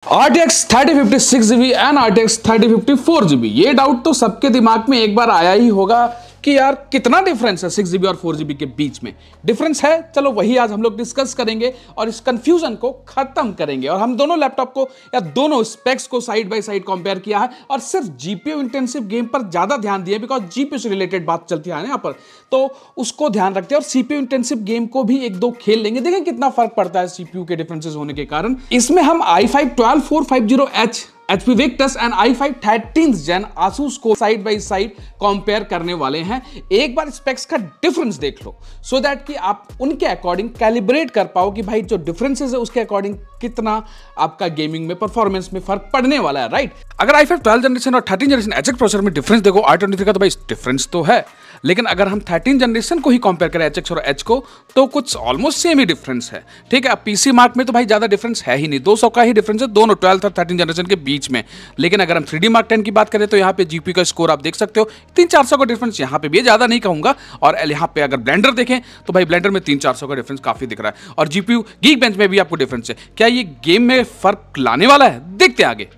RTX 3050 6GB and RTX 3050 4GB। ये doubt तो सबके दिमाग में एक बार आया ही होगा कि यार कितना डिफरेंस है 6GB और 4GB के बीच में। डिफरेंस है, चलो वही आज हम लोग डिस्कस करेंगे और इस कंफ्यूजन को खत्म करेंगे। और हम दोनों लैपटॉप को या दोनों स्पेक्स को साइड बाय साइड कंपेयर किया है और सिर्फ जीपीयू इंटेंसिव गेम पर ज्यादा ध्यान दिया, बिकॉज जीपीयू से रिलेटेड बात चलती है ना यहाँ पर, तो उसको ध्यान रखते हैं। और सीपीयू इंटेंसिव गेम को भी एक दो खेल लेंगे, देखें कितना फर्क पड़ता है सीपीयू के डिफरेंसेस होने के कारण। इसमें हम i5 12450H HP Victus and i5 13th Gen Asus को साइड बाय साइड कंपेयर करने वाले हैं। एक बार स्पेक्स का डिफरेंस देख लो सो दैट कि आप उनके अकॉर्डिंग कैलिब्रेट कर पाओ कि भाई जो डिफरेंसेस है उसके अकॉर्डिंग कितना आपका गेमिंग में परफॉर्मेंस में फर्क पड़ने वाला है, राइट। अगर i5 12th जनरेशन और 13th जनरेशन HX प्रोसेसर में डिफरेंस देखो i23 का, तो भाई डिफरेंस तो है, लेकिन अगर हम 13th जनरेशन को ही कंपेयर करें HX और H को, तो कुछ ऑलमोस्ट सेम ही डिफरेंस है, ठीक है। अब पीसी मार्क में तो भाई ज्यादा डिफरेंस है ही नहीं, 200 का ही डिफरेंस है दोनों 12th और 13th जनरेशन के बीच में। लेकिन अगर हम 3D मार्क 10 की बात करें तो यहाँ पे जीपीयू का स्कोर आप देख सकते हो 300-400 का डिफरेंस यहाँ पे भी, ज्यादा नहीं कहूंगा। और यहाँ पे अगर ब्लेंडर देखें तो भाई ब्लेंडर में 300-400 का डिफरेंस काफी दिख रहा है। और जीपीयू गीक बेंच में भी आपको डिफरेंस है। क्या ये गेम में फर्क लाने वाला है? देखते हैं आगे।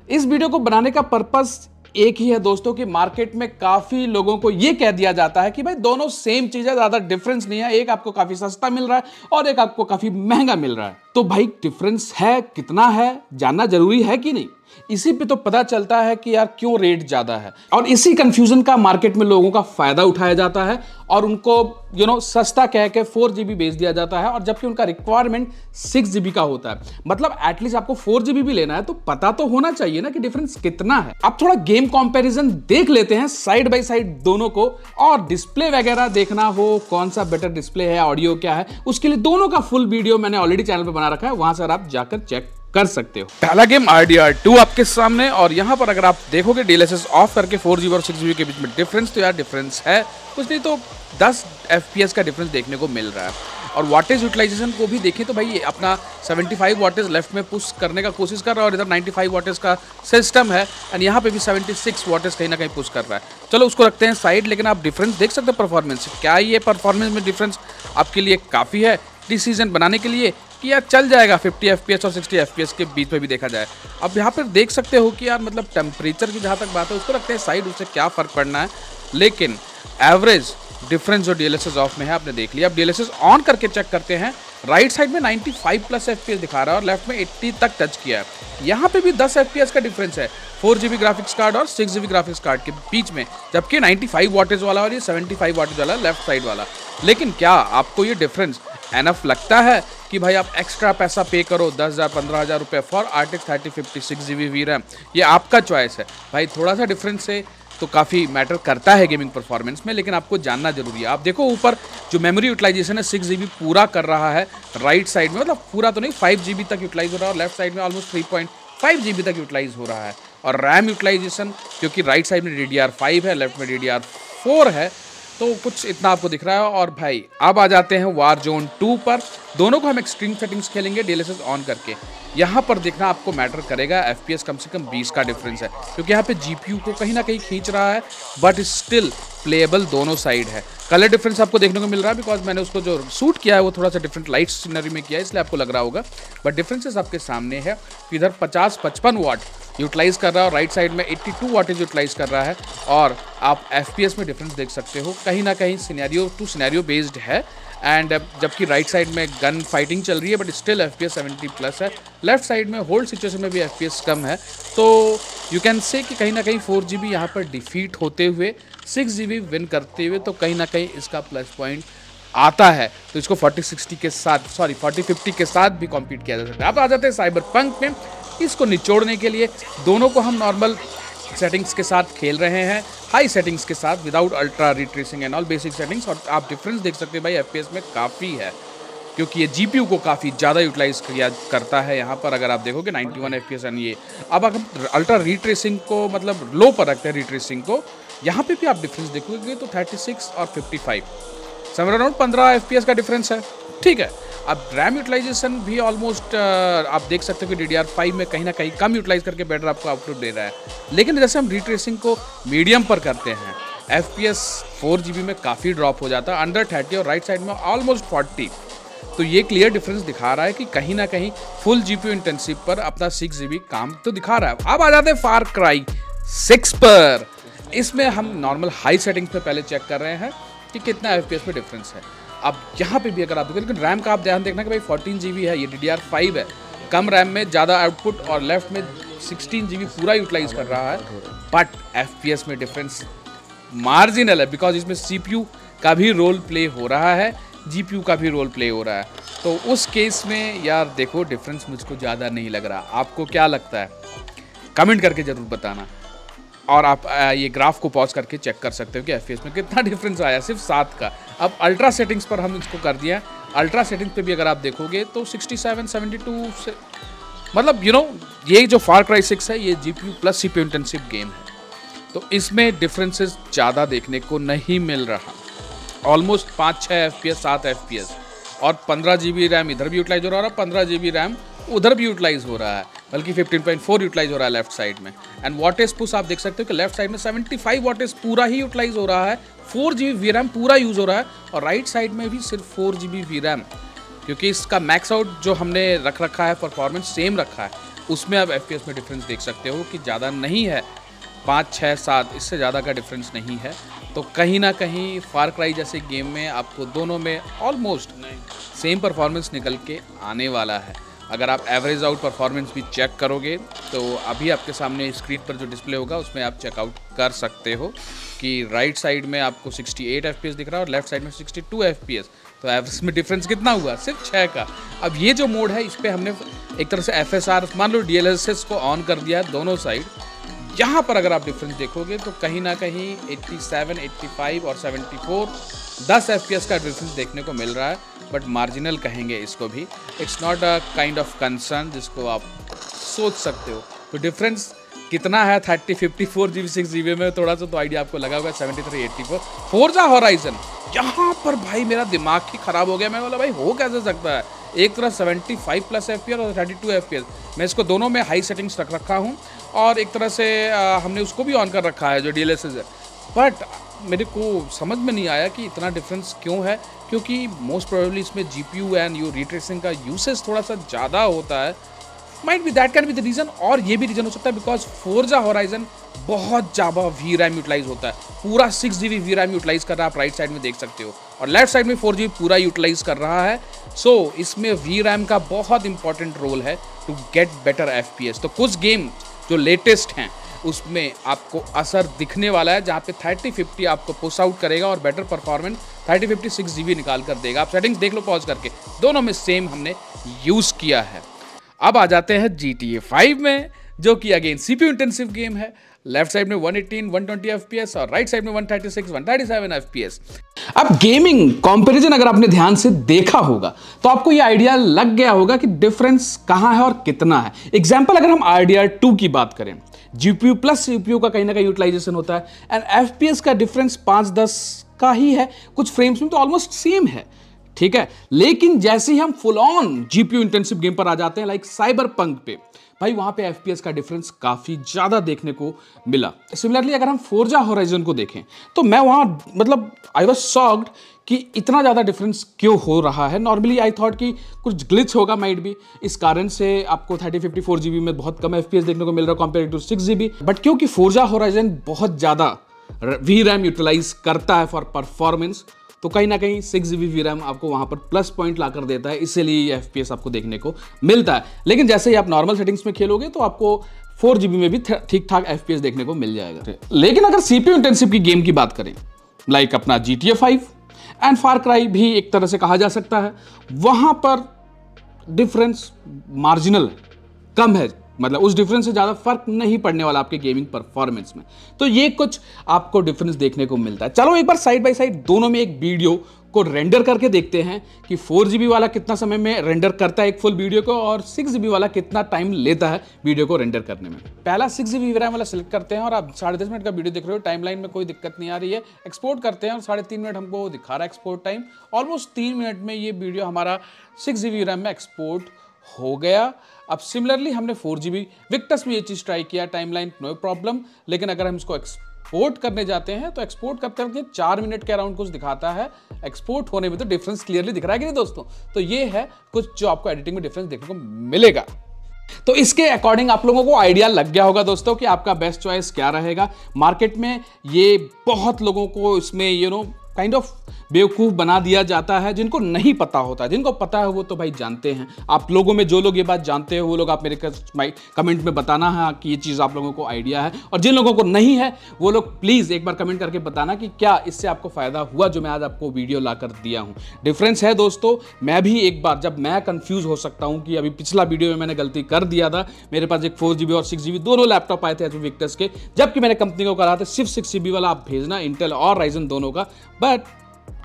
इस वीडियो को बनाने का पर्पस एक ही है दोस्तों कि मार्केट में काफी लोगों को यह कह दिया जाता है कि भाई दोनों सेम चीज है, ज्यादा डिफरेंस नहीं है, एक आपको काफी सस्ता मिल रहा है और एक आपको काफी महंगा मिल रहा है। तो भाई डिफरेंस है, कितना है, जानना जरूरी है कि नहीं? इसी पे तो पता चलता है कि यार क्यों रेट ज्यादा है। और इसी कंफ्यूजन का मार्केट में लोगों का फायदा उठाया जाता है और उनको सस्ता कह के 4GB बेच दिया जाता है, और जबकि उनका रिक्वायरमेंट 6GB का होता है। मतलब एटलीस्ट आपको 4GB भी लेना है तो पता तो होना चाहिए ना कि डिफरेंस कितना है। अब थोड़ा गेम कंपैरिजन देख लेते हैं साइड बाय साइड दोनों को, और डिस्प्ले वगैरह देखना हो कौन सा बेटर डिस्प्ले है, ऑडियो क्या है, उसके लिए दोनों का फुल वीडियो मैंने ऑलरेडी चैनल पे बना रखा है, वहां से आप जाकर चेक कर सकते हो। पहला गेम RDR2 आपके सामने, और यहां पर अगर आप देखोगे DLSS ऑफ करके 4GB और 6GB के बीच में डिफरेंस, तो यार डिफरेंस है कुछ नहीं तो 10 FPS का डिफरेंस देखने को मिल रहा है। और वाटेज यूटिलाइजेशन को भी देखें तो भाई ये अपना 75 वाटेज लेफ्ट में पुश करने का कोशिश कर रहा है और इधर 95 वाटेज का सिस्टम है, एंड यहाँ पे भी 76 वाटेज कहीं ना कहीं पुश कर रहा है। चलो उसको रखते हैं साइड, लेकिन आप डिफरेंस देख सकते हो परफॉर्मेंस। क्या ये परफॉर्मेंस में डिफरेंस आपके लिए काफ़ी है डिसीजन बनाने के लिए कि यार चल जाएगा 50 FPS और 60 FPS के बीच में भी देखा जाए? अब यहाँ पर देख सकते हो कि यार मतलब टेम्परेचर की जहाँ तक बात है उसको रखते हैं साइड, उससे क्या फ़र्क पड़ना है, लेकिन एवरेज डिफरेंस जो DLSS ऑफ में है आपने देख लिया। अब DLSS ऑन करके चेक करते हैं। राइट साइड में 95+ FPS दिखा रहा है और लेफ्ट में 80 तक टच किया है। यहाँ पे भी 10 FPS का डिफरेंस है 4GB ग्राफिक्स कार्ड और 6GB ग्राफिक्स कार्ड के बीच में, जबकि 95 वाटेज वाला और ये 75 वाटेज वाला लेफ्ट साइड वाला। लेकिन क्या आपको ये डिफरेंस एनफ लगता है कि भाई आप एक्स्ट्रा पैसा पे करो 10,000-15,000 रुपये फॉर RTX 3050 6GB VRAM? ये आपका चॉइस है भाई। थोड़ा सा डिफरेंस से तो काफ़ी मैटर करता है गेमिंग परफॉर्मेंस में, लेकिन आपको जानना जरूरी है। आप देखो ऊपर जो मेमोरी यूटिलाइजेशन है 6GB पूरा कर रहा है राइट साइड में, मतलब पूरा तो नहीं, 5GB तक यूटिलाइज हो रहा है, और लेफ्ट साइड में ऑलमोस्ट 3.5GB तक यूटिलाइज हो रहा है। और रैम यूटिलाइजेशन क्योंकि राइट साइड में DDR5 है, लेफ्ट में DDR4 है, तो कुछ इतना आपको दिख रहा है। और भाई अब आ जाते हैं Warzone 2 पर। दोनों को हम एक्सट्रीम सेटिंग्स खेलेंगे DLSS ऑन करके। यहाँ पर देखना आपको मैटर करेगा, FPS कम से कम 20 का डिफरेंस है, क्योंकि यहाँ पे GPU को कहीं ना कहीं खींच रहा है, बट स्टिल प्लेएबल दोनों साइड है। कलर डिफरेंस आपको देखने को मिल रहा है, बिकॉज मैंने उसको जो शूट किया है वो थोड़ा सा डिफरेंट लाइट सीनरी में किया है, इसलिए आपको लग रहा होगा, बट डिफरेंसेस आपके सामने है। इधर 50-55 वाट यूटिलाइज कर रहा है और राइट साइड में 82 वाटेज यूटिलाइज कर रहा है, और आप FPS में डिफरेंस देख सकते हो, कहीं ना कहीं सिनेरियो टू सिनेरियो बेस्ड है। एंड जबकि राइट साइड में गन फाइटिंग चल रही है, बट स्टिल FPS 70+ है। लेफ्ट साइड में होल्ड सिचुएशन में भी FPS कम है, तो यू कैन से कि कहीं ना कहीं 4GB यहाँ पर डिफीट होते हुए 6GB विन करते हुए, तो कहीं ना कहीं इसका प्लस पॉइंट आता है। तो इसको 4050 के साथ भी कॉम्पीट किया जा सकता है। अब आ जाते हैं साइबरपंक में। इसको निचोड़ने के लिए दोनों को हम नॉर्मल सेटिंग्स के साथ खेल रहे हैं, हाई सेटिंग्स के साथ, without ultra retracing and all basic settings. और आप डिफरेंस देख सकते हैं भाई FPS में काफ़ी है, क्योंकि ये GPU को काफ़ी ज़्यादा यूटिलाइज किया करता है। यहाँ पर अगर आप देखोगे 91 FPS एंड ये, अब अगर अल्ट्रा रिट्रेसिंग को मतलब लो पर रखते हैं रिट्रेसिंग को, यहाँ पे भी आप डिफरेंस देखोगे तो 36 और 55 समर अराउंड 15 FPS का डिफरेंस है, ठीक है। अब रैम यूटिलाइजेशन भी ऑलमोस्ट आप देख सकते हो कि DDR5 में कहीं ना कहीं कम यूटिलाइज करके बेटर आपको आउटपुट दे रहा है। लेकिन जैसे हम रिट्रेसिंग को मीडियम पर करते हैं, FPS 4GB में काफ़ी ड्रॉप हो जाता है, अंडर 30, और राइट साइड में ऑलमोस्ट 40। तो ये क्लियर डिफरेंस दिखा रहा है कि कहीं ना कहीं फुल GPU इंटेंसिव पर अपना 6 GB काम तो दिखा रहा है। अब आ जाते हैं फार क्राई 6 पर। इसमें हम नॉर्मल हाई सेटिंग्स पे पहले चेक कर रहे हैं कि कितना FPS में डिफरेंस है। अब यहाँ पे भी अगर आप देखें, लेकिन रैम का आप ध्यान देखना कि भाई 14 GB है, ये DDR5 है, कम रैम में ज़्यादा आउटपुट और लेफ्ट में 16 GB पूरा यूटिलाइज कर रहा है, बट FPS में डिफरेंस मार्जिनल है बिकॉज इसमें CPU का भी रोल प्ले हो रहा है, GPU का भी रोल प्ले हो रहा है। तो उस केस में यार देखो डिफरेंस मुझको ज़्यादा नहीं लग रहा। आपको क्या लगता है कमेंट करके ज़रूर बताना। और आप ये ग्राफ को पॉज करके चेक कर सकते हो कि FPS में कितना डिफरेंस आया, सिर्फ 7 का। अब अल्ट्रा सेटिंग्स पर हम इसको कर दिया। अल्ट्रा सेटिंग्स पे भी अगर आप देखोगे तो 67, 72 से मतलब ये जो फार क्राई 6 है ये GPU plus CPU intensive game है, तो इसमें डिफरेंसेस ज़्यादा देखने को नहीं मिल रहा। ऑलमोस्ट 5-6 FPS, 7 FPS और 15 GB रैम इधर भी यूटिलाइज हो रहा है और 15 GB रैम उधर भी यूटिलाइज हो रहा है, बल्कि 15.4 यूटिलाइज हो रहा है लेफ्ट साइड में। एंड वॉटेज पुश आप देख सकते हो कि लेफ्ट साइड में 75 वॉटेज पूरा ही यूटिलाइज हो रहा है, 4 GB VRAM पूरा यूज़ हो रहा है, और राइट साइड में भी सिर्फ 4 GB VRAM, क्योंकि इसका मैक्स आउट जो हमने रख रखा है परफॉर्मेंस सेम रखा है, उसमें आप FPS में डिफरेंस देख सकते हो कि ज़्यादा नहीं है, 5, 6, 7 इससे ज़्यादा का डिफरेंस नहीं है। तो कहीं ना कहीं फार क्राई जैसे गेम में आपको दोनों में ऑलमोस्ट सेम परफॉर्मेंस निकल के आने वाला है। अगर आप एवरेज आउट परफॉर्मेंस भी चेक करोगे तो अभी आपके सामने स्क्रीन पर जो डिस्प्ले होगा उसमें आप चेकआउट कर सकते हो कि राइट साइड में आपको 68 FPS दिख रहा है और लेफ्ट साइड में 62 FPS। तो एवरेज में डिफरेंस कितना हुआ, सिर्फ 6 का। अब ये जो मोड है इस पर हमने एक तरह से FSR मान लो DLSS को ऑन कर दिया है दोनों साइड। यहाँ पर अगर आप डिफरेंस देखोगे तो कहीं ना कहीं 87, 85 और 74 10 FPS का डिफरेंस देखने को मिल रहा है, बट मार्जिनल कहेंगे इसको भी। It's not a kind of concern जिसको आप सोच सकते हो। तो डिफरेंस कितना है 30, 54 GB 6 GB में, थोड़ा सा तो आइडिया आपको लगा होगा। 73, 84 फोर्जा होराइजन, यहाँ पर भाई मेरा दिमाग ही खराब हो गया। मैं बोला भाई हो कैसे सकता है, एक तरह 75 प्लस FPS और 32 FPS, मैं इसको दोनों में हाई सेटिंग्स रख रखा हूँ और एक तरह से हमने उसको भी ऑन कर रखा है जो DLSS है, बट मेरे को समझ में नहीं आया कि इतना डिफरेंस क्यों है, क्योंकि मोस्ट प्रोबेबली इसमें GPU एंड रे ट्रेसिंग का यूसेज थोड़ा सा ज़्यादा होता है। Might be that can be the reason, और ये भी रीज़न हो सकता है बिकॉज फोर्जा होराइजन बहुत ज़्यादा VRAM यूटिलाइज होता है, पूरा 6 GB VRAM यूटिलाइज कर रहा है, आप राइट साइड में देख सकते हो, और लेफ्ट साइड में 4 GB पूरा यूटिलाइज कर रहा है। सो इसमें VRAM का बहुत इंपॉर्टेंट रोल है टू गेट बेटर FPS। तो कुछ गेम जो लेटेस्ट हैं उसमें आपको असर दिखने वाला है, जहाँ पे 30-50 आपको पुश आउट करेगा और बेटर परफॉर्मेंस 30-50 6 GB निकाल कर देगा। आप सेटिंग्स देख लो पॉज करके, दोनों में सेम हमने यूज़ किया है। अब आ जाते हैं GTA 5 में, जो कि अगेन CPU इंटेंसिव गेम है। लेफ्ट साइड में 118, 120 FPS और राइट साइड में 136, 137 FPS। अब गेमिंग कंपैरिजन अगर आपने ध्यान से देखा होगा तो आपको ये आइडिया लग गया होगा कि डिफरेंस कहां है और कितना है। एग्जांपल अगर हम RDR2 की बात करें, GPU प्लस CPU का कहीं ना कहीं यूटिलाइजेशन होता है एंड FPS का डिफरेंस 5-10 का ही है, कुछ फ्रेम्स में तो ऑलमोस्ट सेम है, ठीक है। लेकिन जैसे ही हम full on GPU intensive game पर आ जाते हैं लाइक साइबरपंक पे, भाई वहां पे FPS का डिफरेंस काफी ज्यादा देखने को मिला। सिमिलरली अगर हम फोर्जा होराइजन को देखें तो मैं वहां मतलब आई वाज शॉक्ड कि इतना ज़्यादा डिफरेंस क्यों हो रहा है। नॉर्मली आई थॉट कि कुछ ग्लिच होगा माइट भी, इस कारण से आपको 30-54 GB में बहुत कम FPS देखने को मिल रहा है कंपेयर टू 6 GB। बट क्योंकि फोर्जा होराइजन बहुत ज़्यादा VRAM यूटिलाइज करता है फॉर परफॉर्मेंस, तो कहीं ना कहीं 6 GB VRAM आपको वहां पर प्लस पॉइंट ला कर देता है, इसीलिए ये FPS आपको देखने को मिलता है। लेकिन जैसे ही आप नॉर्मल सेटिंग्स में खेलोगे तो आपको 4 GB में भी ठीक ठाक FPS देखने को मिल जाएगा। लेकिन अगर CPU इंटेंसिव की गेम की बात करें लाइक अपना GTA 5 एंड फार क्राई भी एक तरह से कहा जा सकता है, वहां पर डिफरेंस मार्जिनल कम है, मतलब उस डिफरेंस से ज़्यादा फर्क नहीं पड़ने वाला आपके गेमिंग परफॉर्मेंस में। तो ये कुछ आपको डिफरेंस देखने को मिलता है। चलो एक बार साइड बाय साइड दोनों में एक वीडियो को रेंडर करके देखते हैं कि 4 GB वाला कितना समय में रेंडर करता है एक फुल वीडियो को और 6 GB वाला कितना टाइम लेता है वीडियो को रेंडर करने में। पहला 6 GB VRAM वाला सिलेक्ट करते हैं और आप 10.5 मिनट का वीडियो देख रहे हो, टाइमलाइन में कोई दिक्कत नहीं आ रही है। एक्सपोर्ट करते हैं और 3.5 मिनट हमको दिखा रहा है एक्सपोर्ट टाइम। ऑलमोस्ट 3 मिनट में ये वीडियो हमारा 6 GB VRAM में एक्सपोर्ट हो गया। अब सिमिलरली हमने 4 GB विक्टस में ये चीज़ ट्राई किया, टाइमलाइन नो प्रॉब्लम, लेकिन अगर हम इसको एक्सपोर्ट करने जाते हैं तो एक्सपोर्ट करते वक्त 4 मिनट के अराउंड कुछ दिखाता है, एक्सपोर्ट होने में तो डिफरेंस क्लियरली दिख रहा है कि नहीं दोस्तों। तो ये है कुछ जो आपको एडिटिंग में डिफरेंस देखने को मिलेगा। तो इसके अकॉर्डिंग आप लोगों को आइडिया लग गया होगा दोस्तों कि आपका बेस्ट चॉइस क्या रहेगा। मार्केट में ये बहुत लोगों को इसमें काइंड ऑफ बेवकूफ़ बना दिया जाता है, जिनको नहीं पता होता है। जिनको पता है वो तो भाई जानते हैं। आप लोगों में जो लोग ये बात जानते हैं वो लोग आप मेरे कमेंट में बताना है कि ये चीज़ आप लोगों को आइडिया है, और जिन लोगों को नहीं है वो लोग प्लीज़ एक बार कमेंट करके बताना कि क्या इससे आपको फ़ायदा हुआ जो मैं आज आपको वीडियो ला कर दिया हूँ। डिफरेंस है दोस्तों, मैं भी एक बार जब मैं कंफ्यूज हो सकता हूँ कि अभी पिछला वीडियो में मैंने गलती कर दिया था, मेरे पास एक 4GB और 6GB दोनों लैपटॉप आए थे एचपी विक्टर्स के, जबकि मैंने कंपनी को कहा था सिर्फ 6GB वाला आप भेजना, इंटेल और राइजन दोनों का, बट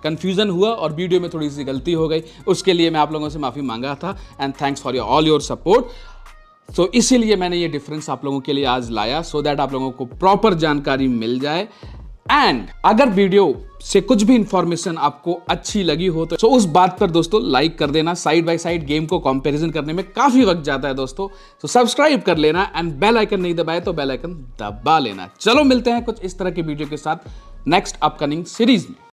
कंफ्यूजन हुआ और वीडियो में थोड़ी सी गलती हो गई। उसके लिए मैं आप लोगों से माफ़ी मांगा था, and thanks for all your support. So इसीलिए मैंने ये डिफरेंस आप लोगों के लिए आज लाया, सो दैट आप लोगों को प्रॉपर जानकारी मिल जाए। एंड अगर वीडियो से कुछ भी इंफॉर्मेशन आपको अच्छी लगी हो तो उस बात पर दोस्तों लाइक कर देना। साइड बाय साइड गेम को कंपैरिजन करने में काफी वक्त जाता है दोस्तों, तो सब्सक्राइब कर लेना, एंड बेल आइकन नहीं दबाए तो बेल आइकन दबा लेना। चलो मिलते हैं कुछ इस तरह की वीडियो के साथ नेक्स्ट अपकमिंग सीरीज में।